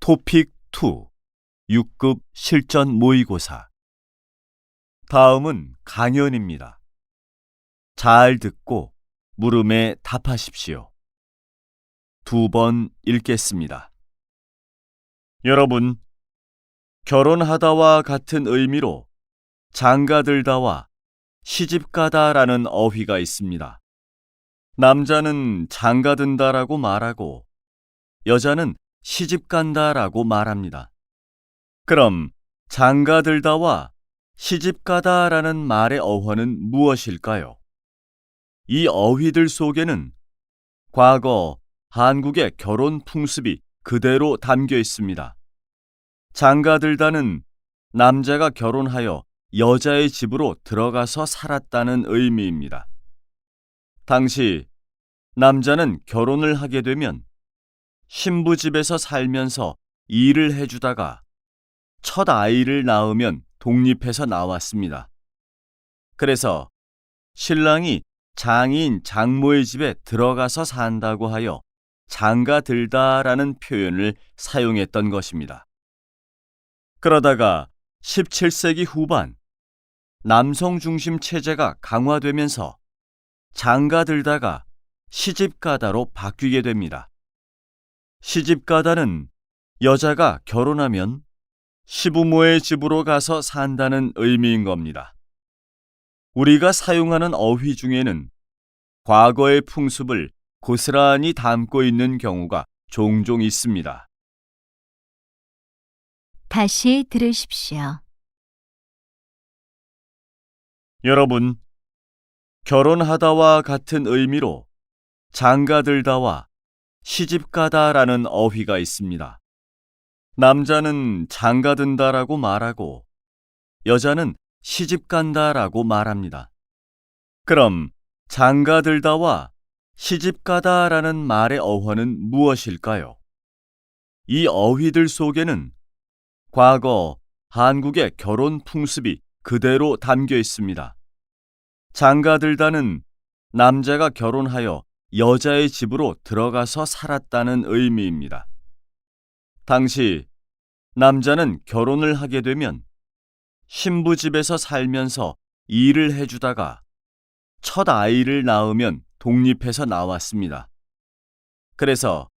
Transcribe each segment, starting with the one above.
토픽2 6급 실전 모의고사. 다음은 강연입니다. 잘 듣고 물음에 답하십시오. 2번 읽겠습니다. 여러분, 결혼하다와 같은 의미로 장가들다와 시집가다라는 어휘가 있습니다. 남자는 장가든다라고 말하고 여자는 시집간다라고 말합니다. 그럼 장가들다와 시집가다라는 말의 어원은 무엇일까요? 이 어휘들 속에는 과거 한국의 결혼 풍습이 그대로 담겨 있습니다. 장가들다는 남자가 결혼하여 여자의 집으로 들어가서 살았다는 의미입니다. 당시 남자는 결혼을 하게 되면 신부 집에서 살면서 일을 해주다가 첫 아이를 낳으면 독립해서 나왔습니다. 그래서 신랑이 장인 장모의 집에 들어가서 산다고 하여 장가들다라는 표현을 사용했던 것입니다. 그러다가 17세기 후반 남성 중심 체제가 강화되면서 장가들다가 시집가다로 바뀌게 됩니다. 시집가다는 여자가 결혼하면 시부모의 집으로 가서 산다는 의미인 겁니다. 우리가 사용하는 어휘 중에는 과거의 풍습을 고스란히 담고 있는 경우가 종종 있습니다. 다시 들으십시오. 여러분, 결혼하다와 같은 의미로 장가들다와 시집가다라는 어휘가 있습니다. 남자는 장가든다라고 말하고 여자는 시집간다라고 말합니다. 그럼 장가들다와 시집가다라는 말의 어원은 무엇일까요? 이 어휘들 속에는 과거 한국의 결혼 풍습이 그대로 담겨 있습니다. 장가들다는 남자가 결혼하여 여자의 집으로 들어가서 살았다는 의미입니다. 당시 남자는 결혼을 하게 되면 신부 집에서 살면서 일을 해주다가 첫 아이를 낳으면 독립해서 나왔습니다. 그래서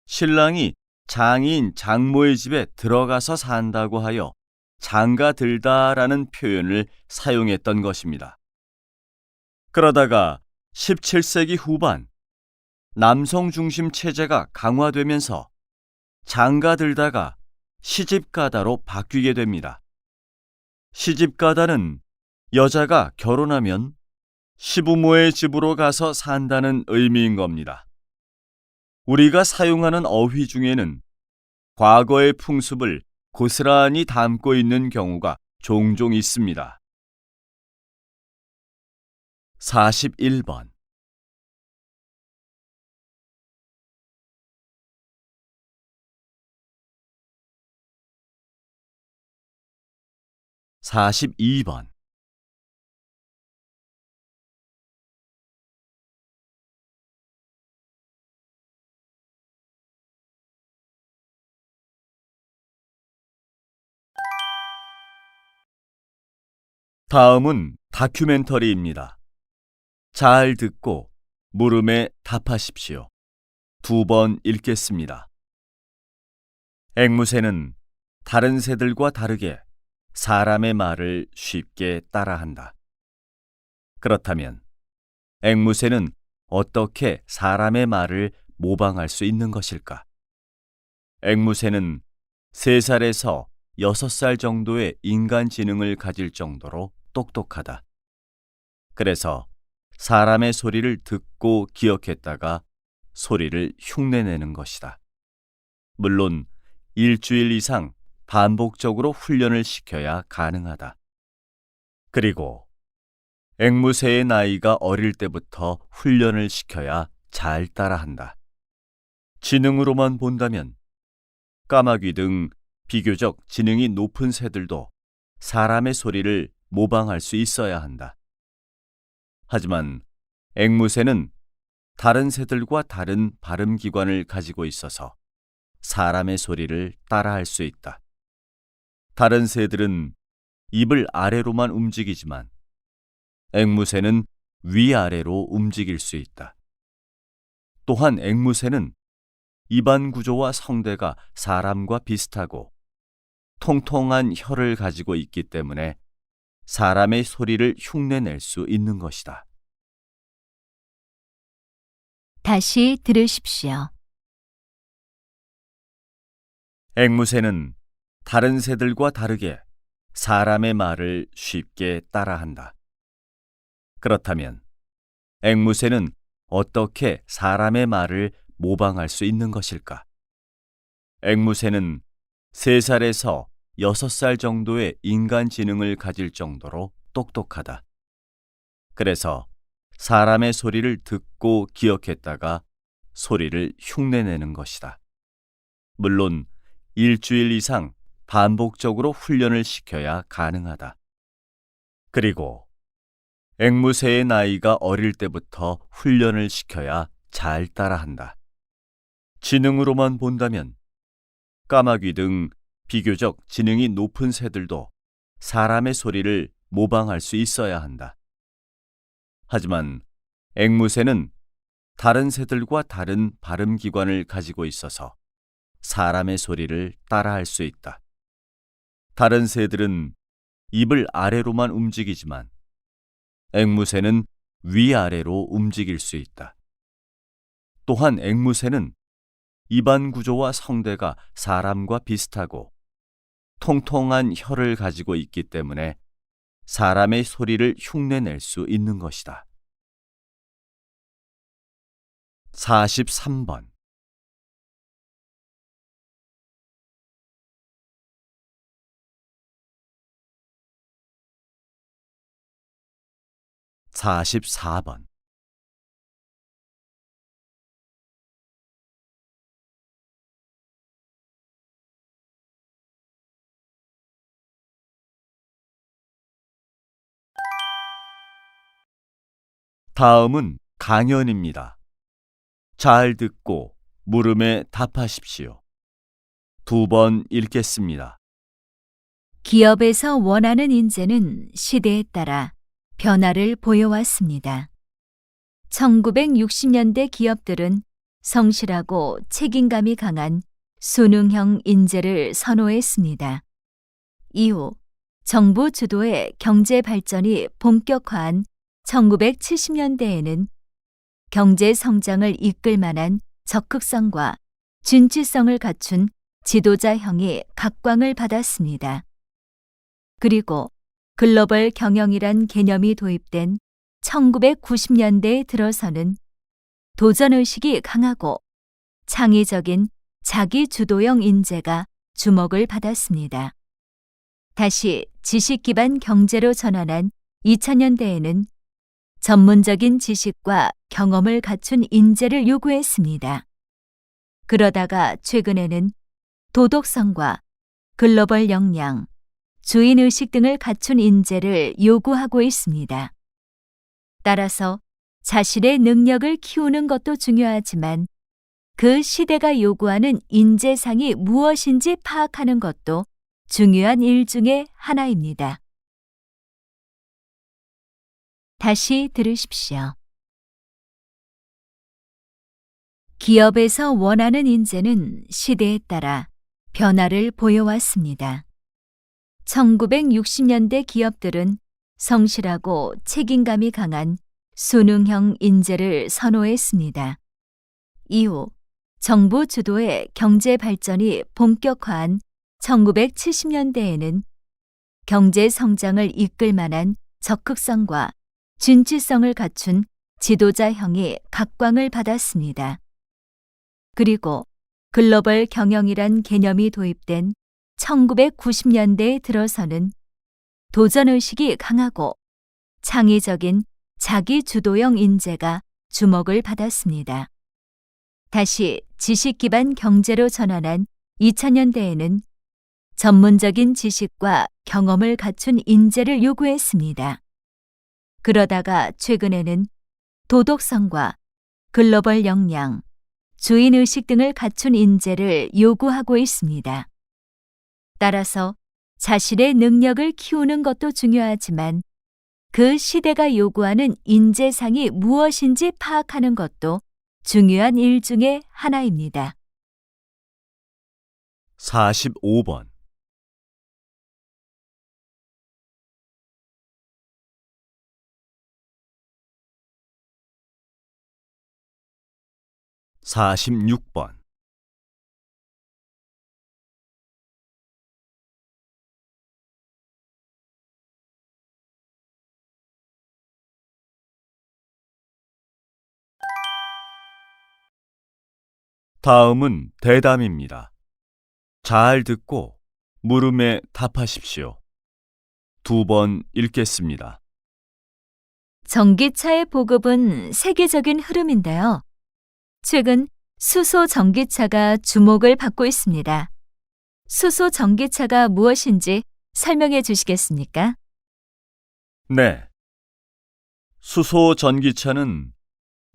신랑이 장인 장모의 집에 들어가서 산다고 하여 장가들다라는 표현을 사용했던 것입니다. 그러다가 17세기 후반 남성 중심 체제가 강화되면서 장가들다가 시집가다로 바뀌게 됩니다. 시집가다는 여자가 결혼하면 시부모의 집으로 가서 산다는 의미인 겁니다. 우리가 사용하는 어휘 중에는 과거의 풍습을 고스란히 담고 있는 경우가 종종 있습니다. 41번 42번 다음은 다큐멘터리입니다. 잘 듣고 물음에 답하십시오. 2번 읽겠습니다. 앵무새는 다른 새들과 다르게 사람의 말을 쉽게 따라한다. 그렇다면 앵무새는 어떻게 사람의 말을 모방할 수 있는 것일까? 앵무새는 3살에서 6살 정도의 인간 지능을 가질 정도로 똑똑하다. 그래서 사람의 소리를 듣고 기억했다가 소리를 흉내내는 것이다. 물론 일주일 이상 반복적으로 훈련을 시켜야 가능하다. 그리고 앵무새의 나이가 어릴 때부터 훈련을 시켜야 잘 따라한다. 지능으로만 본다면 까마귀 등 비교적 지능이 높은 새들도 사람의 소리를 모방할 수 있어야 한다. 하지만 앵무새는 다른 새들과 다른 발음기관을 가지고 있어서 사람의 소리를 따라할 수 있다. 다른 새들은 입을 아래로만 움직이지만 앵무새는 위아래로 움직일 수 있다. 또한 앵무새는 입안 구조와 성대가 사람과 비슷하고 통통한 혀를 가지고 있기 때문에 사람의 소리를 흉내낼 수 있는 것이다. 다시 들으십시오. 앵무새는 다른 새들과 다르게 사람의 말을 쉽게 따라한다. 그렇다면 앵무새는 어떻게 사람의 말을 모방할 수 있는 것일까? 앵무새는 3살에서 6살 정도의 인간 지능을 가질 정도로 똑똑하다. 그래서 사람의 소리를 듣고 기억했다가 소리를 흉내내는 것이다. 물론 일주일 이상 반복적으로 훈련을 시켜야 가능하다. 그리고 앵무새의 나이가 어릴 때부터 훈련을 시켜야 잘 따라한다. 지능으로만 본다면 까마귀 등 비교적 지능이 높은 새들도 사람의 소리를 모방할 수 있어야 한다. 하지만 앵무새는 다른 새들과 다른 발음 기관을 가지고 있어서 사람의 소리를 따라할 수 있다. 다른 새들은 입을 아래로만 움직이지만 앵무새는 위아래로 움직일 수 있다. 또한 앵무새는 입안 구조와 성대가 사람과 비슷하고 통통한 혀를 가지고 있기 때문에 사람의 소리를 흉내낼 수 있는 것이다. 43번 44번 다음은 강연입니다. 잘 듣고 물음에 답하십시오. 2번 읽겠습니다. 기업에서 원하는 인재는 시대에 따라 변화를 보여왔습니다. 1960년대 기업들은 성실하고 책임감이 강한 수능형 인재를 선호했습니다. 이후 정부 주도의 경제 발전이 본격화한 1970년대에는 경제 성장을 이끌 만한 적극성과 진취성을 갖춘 지도자형이 각광을 받았습니다. 그리고 글로벌 경영이란 개념이 도입된 1990년대에 들어서는 도전의식이 강하고 창의적인 자기주도형 인재가 주목을 받았습니다. 다시 지식 기반 경제로 전환한 2000년대에는 전문적인 지식과 경험을 갖춘 인재를 요구했습니다. 그러다가 최근에는 도덕성과 글로벌 역량, 주인의식 등을 갖춘 인재를 요구하고 있습니다. 따라서 자신의 능력을 키우는 것도 중요하지만 그 시대가 요구하는 인재상이 무엇인지 파악하는 것도 중요한 일 중에 하나입니다. 다시 들으십시오. 기업에서 원하는 인재는 시대에 따라 변화를 보여왔습니다. 1960년대 기업들은 성실하고 책임감이 강한 수능형 인재를 선호했습니다. 이후 정부 주도의 경제 발전이 본격화한 1970년대에는 경제 성장을 이끌 만한 적극성과 진취성을 갖춘 지도자형이 각광을 받았습니다. 그리고 글로벌 경영이란 개념이 도입된 1990년대에 들어서는 도전의식이 강하고 창의적인 자기주도형 인재가 주목을 받았습니다. 다시 지식 기반 경제로 전환한 2000년대에는 전문적인 지식과 경험을 갖춘 인재를 요구했습니다. 그러다가 최근에는 도덕성과 글로벌 역량, 주인의식 등을 갖춘 인재를 요구하고 있습니다. 따라서 자신의 능력을 키우는 것도 중요하지만 그 시대가 요구하는 인재상이 무엇인지 파악하는 것도 중요한 일 중에 하나입니다. 45번. 46번. 다음은 대담입니다. 잘 듣고 물음에 답하십시오. 2번 읽겠습니다. 전기차의 보급은 세계적인 흐름인데요. 최근 수소 전기차가 주목을 받고 있습니다. 수소 전기차가 무엇인지 설명해 주시겠습니까? 네. 수소 전기차는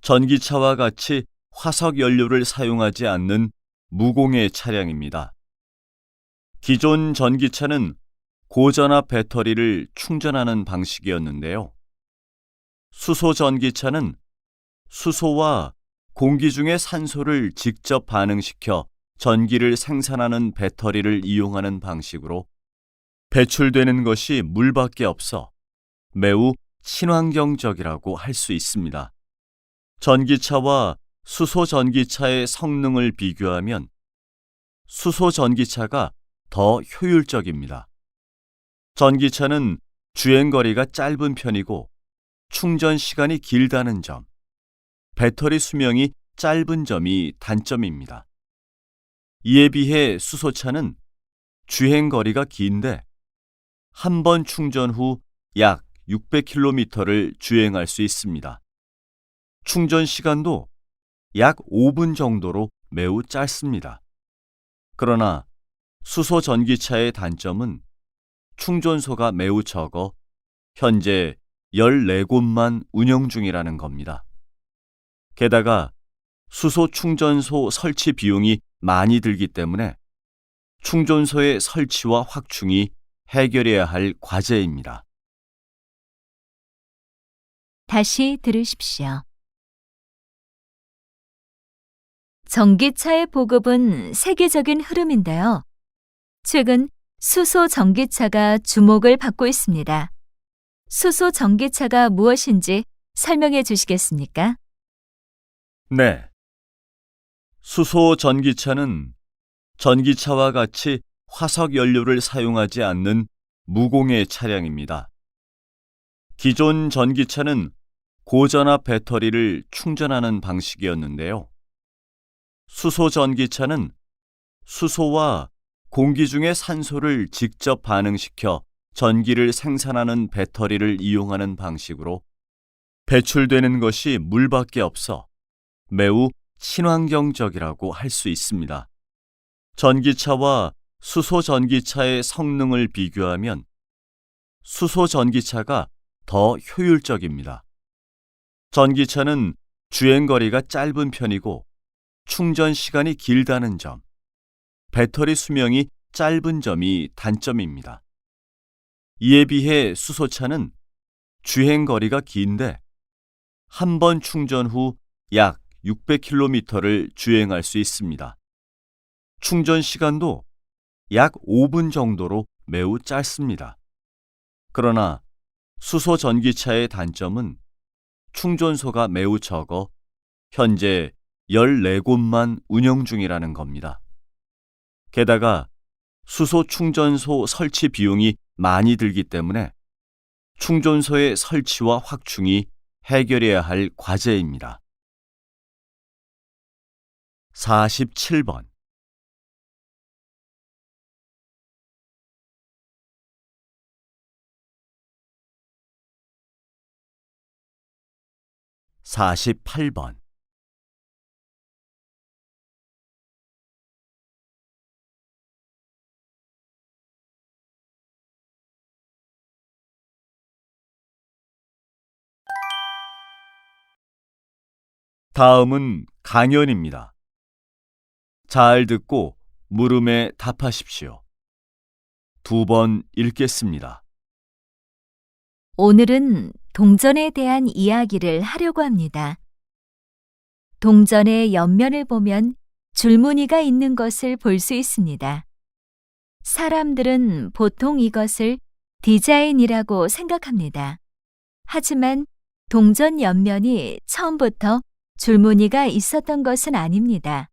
전기차와 같이 화석 연료를 사용하지 않는 무공해 차량입니다. 기존 전기차는 고전압 배터리를 충전하는 방식이었는데요. 수소 전기차는 수소와 공기 중의 산소를 직접 반응시켜 전기를 생산하는 배터리를 이용하는 방식으로 배출되는 것이 물밖에 없어 매우 친환경적이라고 할 수 있습니다. 전기차와 수소 전기차의 성능을 비교하면 수소 전기차가 더 효율적입니다. 전기차는 주행거리가 짧은 편이고 충전 시간이 길다는 점, 배터리 수명이 짧은 점이 단점입니다. 이에 비해 수소차는 주행거리가 긴데 한 번 충전 후 약 600km를 주행할 수 있습니다. 충전 시간도 약 5분 정도로 매우 짧습니다. 그러나 수소 전기차의 단점은 충전소가 매우 적어 현재 14곳만 운영 중이라는 겁니다. 게다가 수소 충전소 설치 비용이 많이 들기 때문에 충전소의 설치와 확충이 해결해야 할 과제입니다. 다시 들으십시오. 전기차의 보급은 세계적인 흐름인데요. 최근 수소 전기차가 주목을 받고 있습니다. 수소 전기차가 무엇인지 설명해 주시겠습니까? 네. 수소 전기차는 전기차와 같이 화석 연료를 사용하지 않는 무공해 차량입니다. 기존 전기차는 고전압 배터리를 충전하는 방식이었는데요. 수소 전기차는 수소와 공기 중의 산소를 직접 반응시켜 전기를 생산하는 배터리를 이용하는 방식으로 배출되는 것이 물밖에 없어 매우 친환경적이라고 할 수 있습니다. 전기차와 수소 전기차의 성능을 비교하면 수소 전기차가 더 효율적입니다. 전기차는 주행거리가 짧은 편이고 충전 시간이 길다는 점, 배터리 수명이 짧은 점이 단점입니다. 이에 비해 수소차는 주행거리가 긴데 한 번 충전 후 약 600km를 주행할 수 있습니다. 충전 시간도 약 5분 정도로 매우 짧습니다. 그러나 수소 전기차의 단점은 충전소가 매우 적어 현재 14곳만 운영 중이라는 겁니다. 게다가 수소 충전소 설치 비용이 많이 들기 때문에 충전소의 설치와 확충이 해결해야 할 과제입니다. 47번. 48번. 다음은 강연입니다. 잘 듣고 물음에 답하십시오. 2번 읽겠습니다. 오늘은 동전에 대한 이야기를 하려고 합니다. 동전의 옆면을 보면 줄무늬가 있는 것을 볼 수 있습니다. 사람들은 보통 이것을 디자인이라고 생각합니다. 하지만 동전 옆면이 처음부터 줄무늬가 있었던 것은 아닙니다.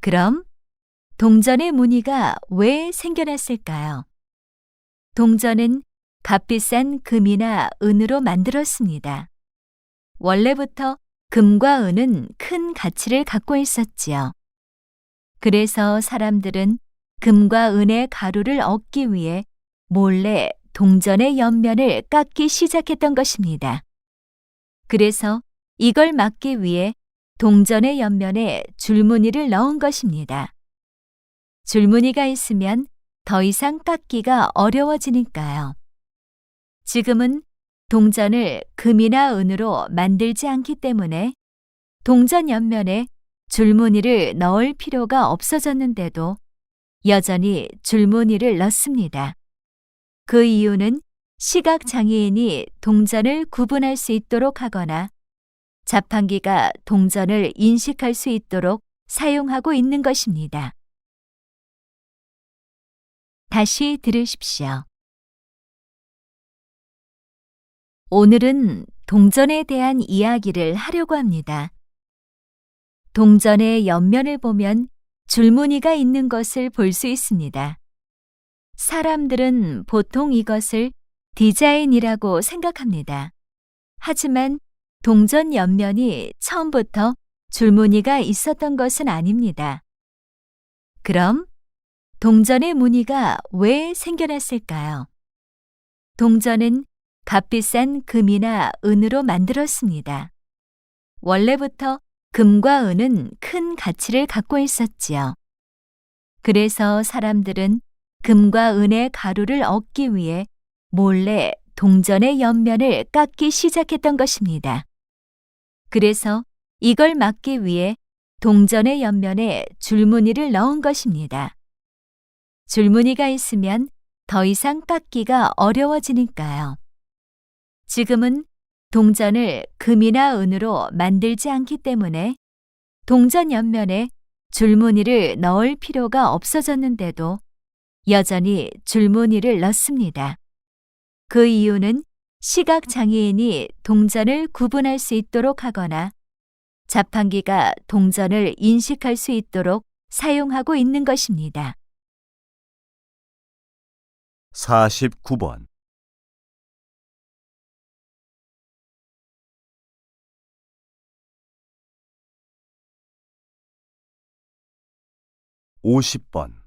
그럼 동전의 무늬가 왜 생겨났을까요? 동전은 값비싼 금이나 은으로 만들었습니다. 원래부터 금과 은은 큰 가치를 갖고 있었지요. 그래서 사람들은 금과 은의 가루를 얻기 위해 몰래 동전의 옆면을 깎기 시작했던 것입니다. 그래서 이걸 막기 위해 동전의 옆면에 줄무늬를 넣은 것입니다. 줄무늬가 있으면 더 이상 깎기가 어려워지니까요. 지금은 동전을 금이나 은으로 만들지 않기 때문에 동전 옆면에 줄무늬를 넣을 필요가 없어졌는데도 여전히 줄무늬를 넣습니다. 그 이유는 시각장애인이 동전을 구분할 수 있도록 하거나 자판기가 동전을 인식할 수 있도록 사용하고 있는 것입니다. 다시 들으십시오. 오늘은 동전에 대한 이야기를 하려고 합니다. 동전의 옆면을 보면 줄무늬가 있는 것을 볼 수 있습니다. 사람들은 보통 이것을 디자인이라고 생각합니다. 하지만 동전 옆면이 처음부터 줄무늬가 있었던 것은 아닙니다. 그럼 동전의 무늬가 왜 생겨났을까요? 동전은 값비싼 금이나 은으로 만들었습니다. 원래부터 금과 은은 큰 가치를 갖고 있었지요. 그래서 사람들은 금과 은의 가루를 얻기 위해 몰래 동전의 옆면을 깎기 시작했던 것입니다. 그래서 이걸 막기 위해 동전의 옆면에 줄무늬를 넣은 것입니다. 줄무늬가 있으면 더 이상 깎기가 어려워지니까요. 지금은 동전을 금이나 은으로 만들지 않기 때문에 동전 옆면에 줄무늬를 넣을 필요가 없어졌는데도 여전히 줄무늬를 넣습니다. 그 이유는 시각장애인이 동전을 구분할 수 있도록 하거나 자판기가 동전을 인식할 수 있도록 사용하고 있는 것입니다. 49번 50번